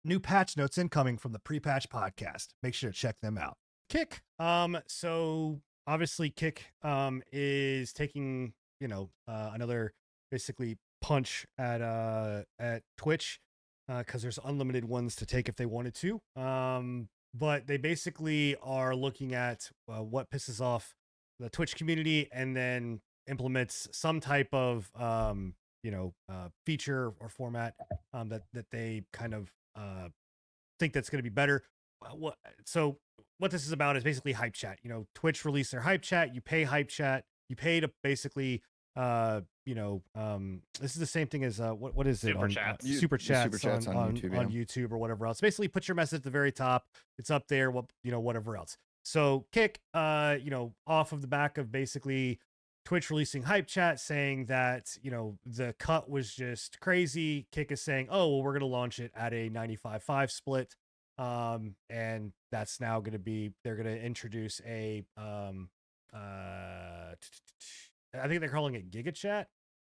New patch notes incoming from the pre-patch podcast. Make sure to check them out. Kick. So obviously Kick is taking, another basically punch at Twitch because there's unlimited ones to take if they wanted to. But they basically are looking at what pisses off the Twitch community and then implements some type of feature or format that they kind of think that's going to be better. So what this is about is basically hype chat. Twitch released their hype chat. You pay hype chat. You pay to basically this is the same thing as what is it? Super chats. Super chats on YouTube, on YouTube or whatever else. Basically put your message at the very top. It's up there, whatever else. So Kick, off of the back of basically Twitch releasing hype chat saying that, the cut was just crazy. Kick is saying, oh, well, we're going to launch it at a 95-5 split. And that's now going to be, they're going to introduce a, I think they're calling it Giga Chat.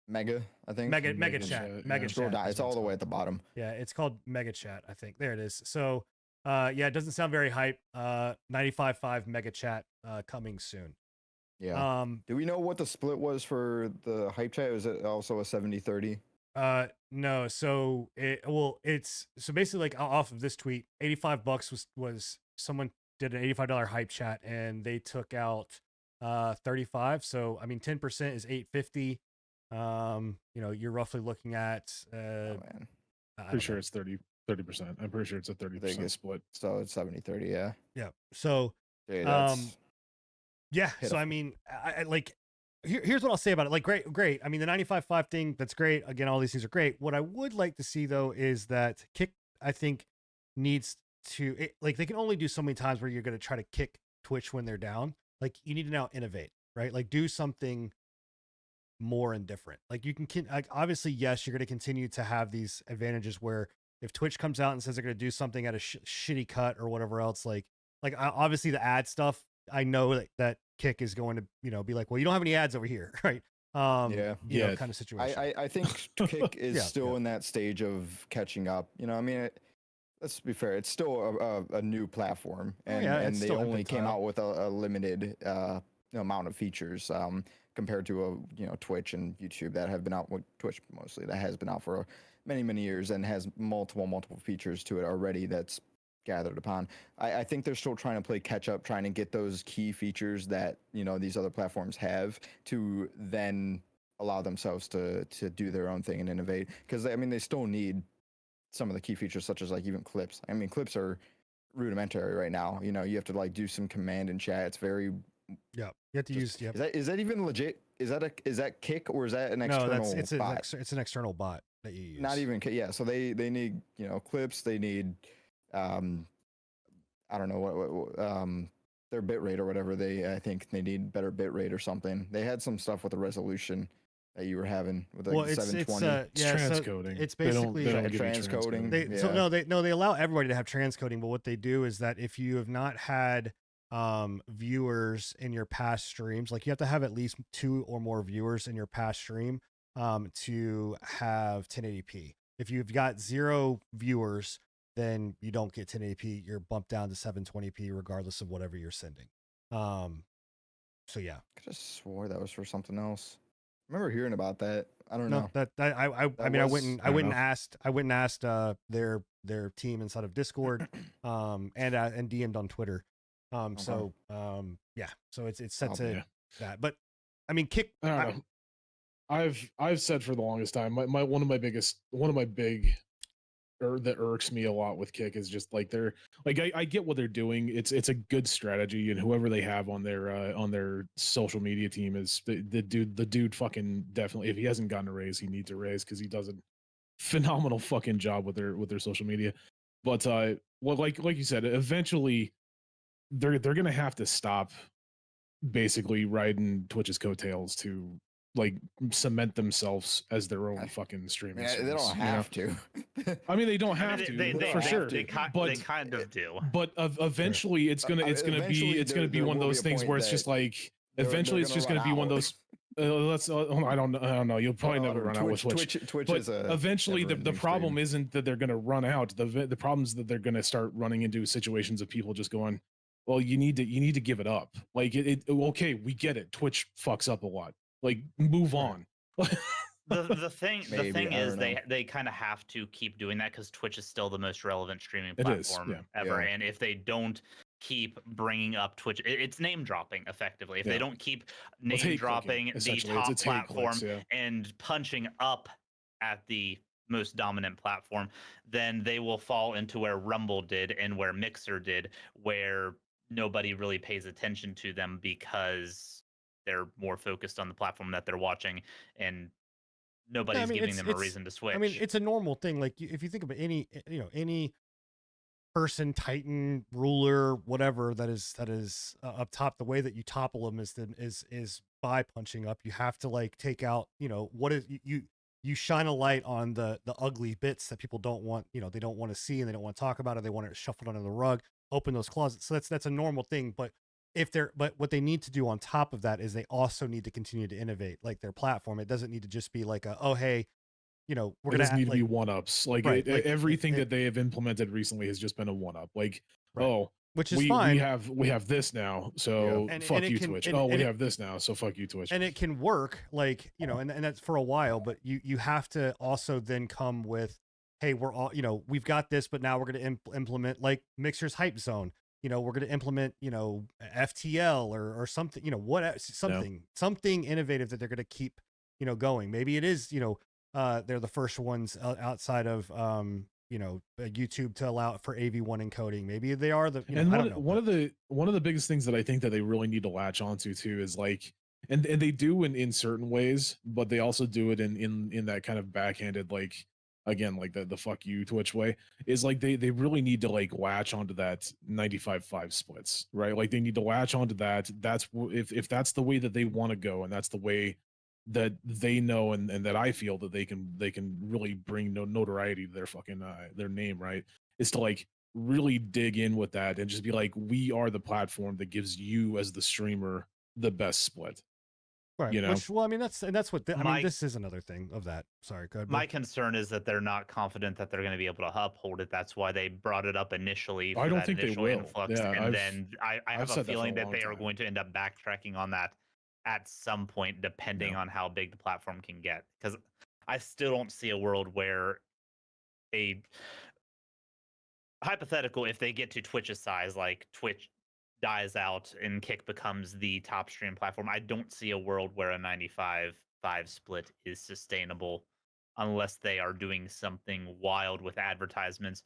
Mega, I think. Mega Chat. Mega Chat. It's all the way at the bottom. Yeah, it's called Mega Chat, I think. There it is. So, it doesn't sound very hype. 95.5 Mega Chat coming soon. Yeah. Do we know what the split was for the hype chat? Was it also a 70-30? No. So it's basically like off of this tweet, $85 was someone did an $85 hype chat and they took out 35. So I mean 10% is $850. You're roughly looking at man. Pretty sure it's 30%. I'm pretty sure it's a 30% split. So it's 70-30, yeah. Yeah. So yeah. So I mean, I like here's what I'll say about it. Like great. I mean, the 95.5 thing, that's great. Again, all these things are great. What I would like to see though is that Kick, I think, needs to they can only do so many times where you're going to try to kick Twitch when they're down. Like you need to now innovate, right? Like do something more and different. Like you can like obviously, yes, you're going to continue to have these advantages where if Twitch comes out and says they're going to do something at a shitty cut or whatever else, like obviously the ad stuff, I know that Kick is going to, be like, well, you don't have any ads over here, right? Kind of situation. I think Kick is still in that stage of catching up. I mean, let's be fair, it's still a new platform, and they only came out with a limited amount of features compared to Twitch and YouTube that have been out with Twitch mostly that has been out for many years and has multiple features to it already that's gathered upon. I think they're still trying to play catch up, trying to get those key features that these other platforms have to then allow themselves to do their own thing and innovate, because I mean they still need some of the key features such as like even clips. I mean clips are rudimentary right now. You have to like do some command and chat. It's very you have to use is that even legit? Is that Kick or is that an external bot? It's an external bot that you use. Not even so they need clips, they need I don't know what their bit rate or whatever. I think they need better bit rate or something. They had some stuff with the resolution that you were having with like 720. It's transcoding. So it's basically transcoding. They allow everybody to have transcoding, but what they do is that if you have not had viewers in your past streams, like you have to have at least 2 or more viewers in your past stream to have 1080p. If you've got 0 viewers, then you don't get 1080p. You're bumped down to 720p regardless of whatever you're sending. So yeah. I could have swore that was for something else. I remember hearing about that. I don't know. I went and asked their team inside of Discord and DM'd on Twitter. So it's set to that. But I mean Kick, I don't know. I've said for the longest time, one of my big that irks me a lot with Kick is just like they're like I get what they're doing. It's a good strategy, and whoever they have on their social media team is the dude fucking definitely, if he hasn't gotten a raise, he needs a raise because he does a phenomenal fucking job with their social media. But like you said, eventually they're gonna have to stop basically riding Twitch's coattails to like cement themselves as their own fucking streaming. Yeah, they don't have to. I mean, they don't have to for sure. They kind of do. But eventually, it's gonna be one of those things where it's just like eventually it's just gonna be one of those. let's. I don't know. You'll probably never run out with Twitch. Twitch but is a eventually the problem isn't that they're going to run out. The problem is that they're going to start running into situations of people just going, well, you need to give it up. Like okay, we get it. Twitch fucks up a lot. Like move on. the thing is they kind of have to keep doing that because Twitch is still the most relevant streaming platform ever, and if they don't keep bringing up Twitch, it's name dropping effectively. If they don't keep name dropping the top platform and punching up at the most dominant platform, then they will fall into where Rumble did and where Mixer did, where nobody really pays attention to them because they're more focused on the platform that they're watching, and nobody's giving them a reason to switch. I mean, it's a normal thing. Like if you think about any person, titan, ruler, whatever that is up top, the way that you topple them is by punching up. You have to like take out, what is you shine a light on the ugly bits that people don't want, they don't want to see and they don't want to talk about it. They want it shuffled under the rug, open those closets. So that's a normal thing. But what they need to do on top of that is they also need to continue to innovate like their platform. It doesn't need to just be like oh, hey, we're going to need to be one-ups. Like, everything that they have implemented recently has just been a one-up. Like, which is fine. We have this now, so fuck you, Twitch. We have this now, so fuck you, Twitch. And it can work, like, and that's for a while, but you have to also then come with, hey, we're all, we've got this, but now we're going to implement like Mixer's hype zone. We're going to implement, FTL or something, something innovative that they're going to keep, going. Maybe it is, they're the first ones outside of, YouTube to allow for AV1 encoding. Maybe they are the, and one of the biggest things that I think that they really need to latch onto too is like, and they do in certain ways, but they also do it in that kind of backhanded, like, again, like the fuck you Twitch way, is like they really need to like latch onto that 95-5 splits, right? Like they need to latch onto that. That's if that's the way that they want to go, and that's the way that they know and that I feel that they can really bring notoriety to their fucking their name, right? Is to like really dig in with that and just be like, we are the platform that gives you as the streamer the best split. Right. Which, well, I mean, that's what this is another thing of that. Sorry, go ahead. My concern is that they're not confident that they're going to be able to uphold it. That's why they brought it up initially. I don't think they will. Influx, and then I have a feeling that they are going to end up backtracking on that at some point, depending on how big the platform can get. Because I still don't see a world where a hypothetical, if they get to Twitch's size, like Twitch dies out and Kick becomes the top stream platform, I don't see a world where a 95-5 split is sustainable unless they are doing something wild with advertisements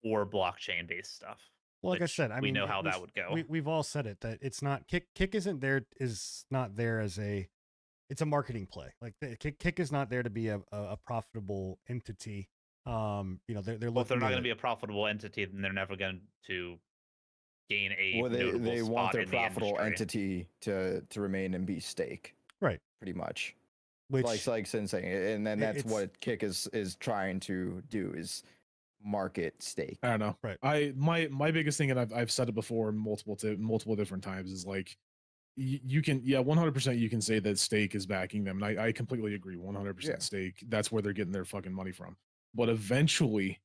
or blockchain based stuff. Well, like I said, we know how that would go. We've all said it, that it's not Kick is not there as it's a marketing play. Like Kick is not there to be a profitable entity. They're well, if they're not going to be a profitable entity, then they're never going to gain a they want their profitable entity to remain and be stake, right? Pretty much, which like Sin saying, and then that's what Kick is trying to do, is market stake. I don't know, right? My biggest thing, and I've said it before multiple different times, is like you can 100% you can say that stake is backing them, and I completely agree. 100% stake, that's where they're getting their fucking money from. But eventually,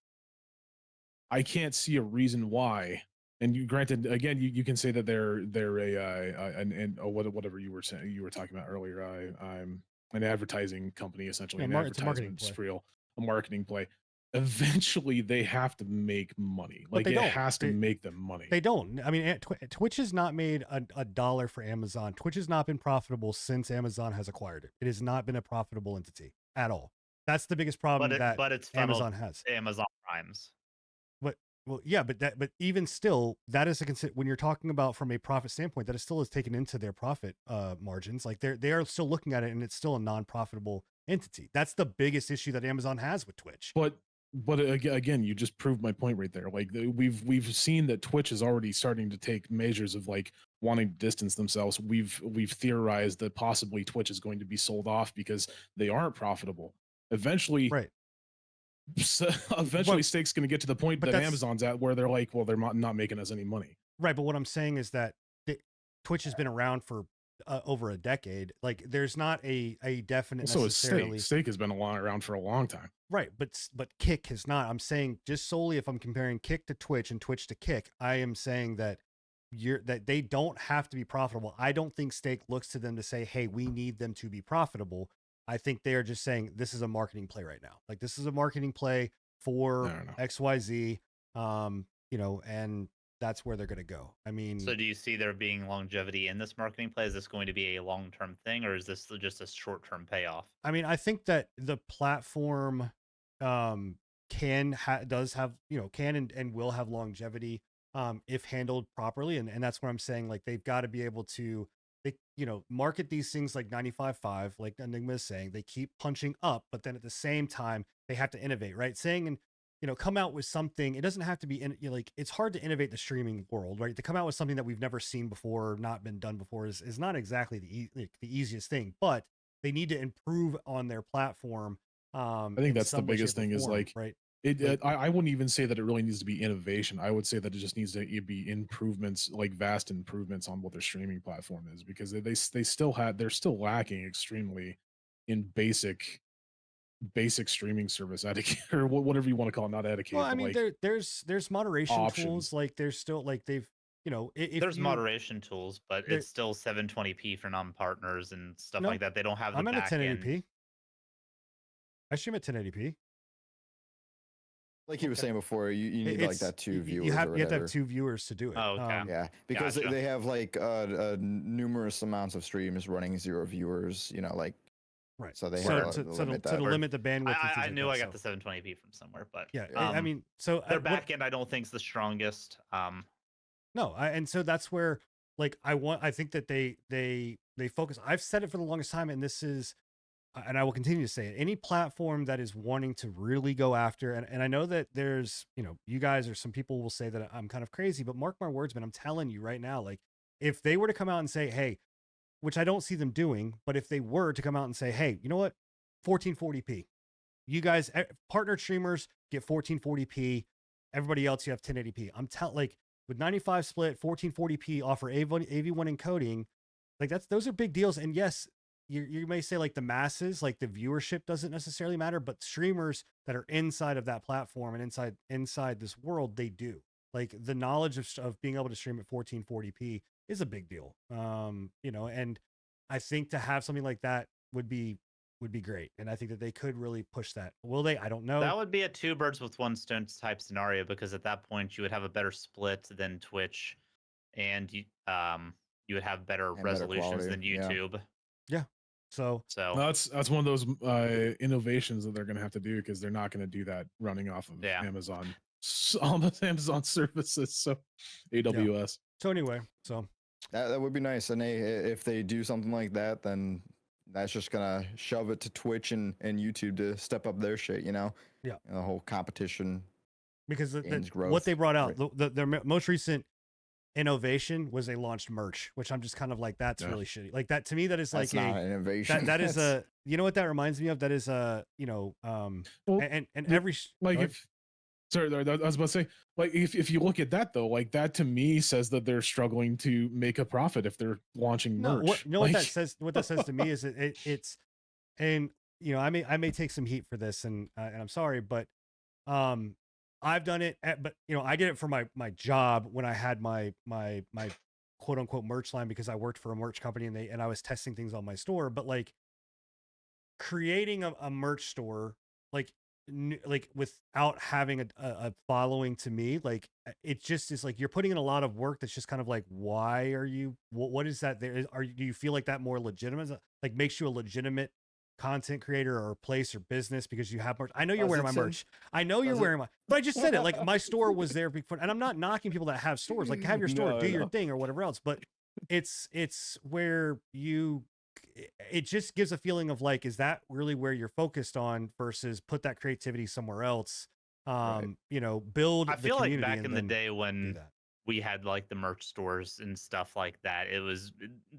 I can't see a reason why. And you, granted, again, you can say that they're whatever you were saying, you were talking about earlier. I'm an advertising company, essentially, an advertisement spree, a marketing play. Eventually, they have to make money. Like it has to make them money. They don't. I mean, Twitch has not made a dollar for Amazon. Twitch has not been profitable since Amazon has acquired it. It has not been a profitable entity at all. That's the biggest problem but it's Amazon has. Amazon Primes. Well, yeah, but even still, that is when you're talking about from a profit standpoint, that is still taken into their profit margins. Like they are still looking at it, and it's still a non-profitable entity. That's the biggest issue that Amazon has with Twitch. But again, you just proved my point right there. Like we've seen that Twitch is already starting to take measures of like wanting to distance themselves. We've theorized that possibly Twitch is going to be sold off because they aren't profitable. Eventually, right. So eventually, stake's going to get to the point that Amazon's at, where they're like, well, they're not making us any money. Right, but what I'm saying is that Twitch has been around for over a decade. Like there's not a definite so necessarily. Steak has been around for a long time. Right, but Kick has not. I'm saying just solely if I'm comparing Kick to Twitch and Twitch to Kick, I am saying that that they don't have to be profitable. I don't think Stake looks to them to say, "Hey, we need them to be profitable." I think they are just saying this is a marketing play right now. Like this is a marketing play for XYZ. And that's where they're going to go. I mean, so do you see there being longevity in this marketing play? Is this going to be a long-term thing, or is this just a short-term payoff? I mean, I think that the platform can and will have longevity if handled properly, and that's what I'm saying. Like they've got to be able to market these things like 95.5, like Enigma is saying. They keep punching up, but then at the same time they have to innovate, right? Saying and come out with something. It doesn't have to be like it's hard to innovate the streaming world, right? To come out with something that we've never seen before, not been done before, is not exactly the easiest thing. But they need to improve on their platform. I think that's the biggest thing is like, right? I wouldn't even say that it really needs to be innovation. I would say that it just needs to be improvements, like vast improvements on what their streaming platform is, because they're still lacking extremely in basic streaming service etiquette or whatever you want to call it, not etiquette. Well, I mean, like, there's moderation options. Tools. Like there's still like they've there's moderation tools, but it's still 720p for non-partners and stuff like that. They don't have the back end. I'm at 1080p. I stream at 1080p. Like you were saying before, you need like that 2 viewers. You have to have 2 viewers to do it. Oh, okay. Yeah, because they have like numerous amounts of streams running 0 viewers. Like right. So they have to limit the bandwidth. I knew I got the 720p from somewhere, but yeah, I mean, so their back end I don't think is the strongest. No, and so that's where like I think that they focus. I've said it for the longest time, and this is. And I will continue to say it, any platform that is wanting to really go after, and I know that there's, you guys or some people will say that I'm kind of crazy, but mark my words, man, I'm telling you right now, like if they were to come out and say, hey, which I don't see them doing, but if they were to come out and say, hey, you know what, 1440p, you guys, partner streamers get 1440p, everybody else, you have 1080p. I'm like with 95 split, 1440p offer AV1 encoding, like those are big deals. And yes, you may say like the masses, like the viewership doesn't necessarily matter, but streamers that are inside of that platform and inside this world, they do. Like the knowledge of being able to stream at 1440p is a big deal. And I think to have something like that would be great. And I think that they could really push that. Will they? I don't know. That would be a 2 birds with 1 stone type scenario, because at that point you would have a better split than Twitch, and you would have better resolutions than YouTube. Yeah. So that's one of those innovations that they're going to have to do, because they're not going to do that running off of Amazon, almost Amazon services. So AWS. Yeah. So anyway, that would be nice. And if they do something like that, then that's just gonna shove it to Twitch and YouTube to step up their shit. Yeah. The whole competition. Because what they brought out, their most recent innovation was they launched merch, which I'm just kind of like, that's really shitty. Like that to me, that is like not an innovation. That is a, what that reminds me of? That is a, every like if. Sorry, I was about to say, like, if you look at that though, like that to me says that they're struggling to make a profit if they're launching merch. What that says? What that says to me is it's, and I may take some heat for this, and I'm sorry, but I've done it, but I did it for my job when I had my quote unquote merch line, because I worked for a merch company and I was testing things on my store. But like creating a merch store, like without having a following, to me, like it just is like you're putting in a lot of work. That's just kind of like, why are you? What is that? Do you feel like that more legitimate? Like makes you a legitimate content creator or place or business because you have merch? I know you're wearing my merch. I know you're wearing but I just said it. Like my store was there before, and I'm not knocking people that have stores. Like have your store, do your thing or whatever else. But it's where it just gives a feeling of like, is that really where you're focused on versus put that creativity somewhere else? Build. I feel like back in the day when we had like the merch stores and stuff like that,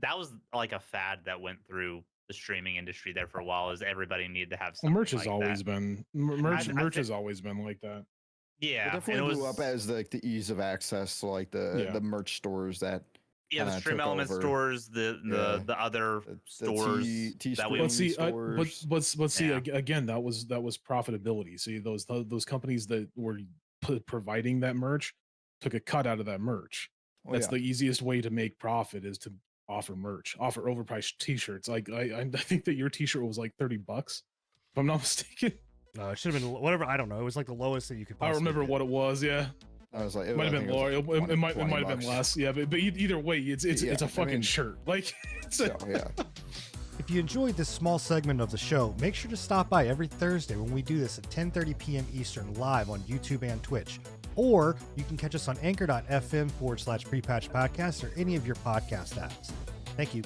that was like a fad that went through the streaming industry there for a while, is everybody needed to have something. Merch has always been merch has always been like that. Yeah, it definitely blew up as like the ease of access to like the merch stores that Yeah, the Stream Element stores, the other stores. But see, again, that was profitability. See, those companies that were providing that merch took a cut out of that merch. That's the easiest way to make profit, is to offer merch, offer overpriced T-shirts. Like I think that your T-shirt was like $30, if I'm not mistaken. No, it should have been whatever. I don't know. It was like the lowest that you could. I remember what it was. Yeah. I was like, it might have been lower. It might have been less. Yeah, but either way, it's a fucking shirt. Like, yeah. If you enjoyed this small segment of the show, make sure to stop by every Thursday when we do this at 10:30 p.m. Eastern live on YouTube and Twitch. Or you can catch us on anchor.fm/prepatch podcast or any of your podcast apps. Thank you.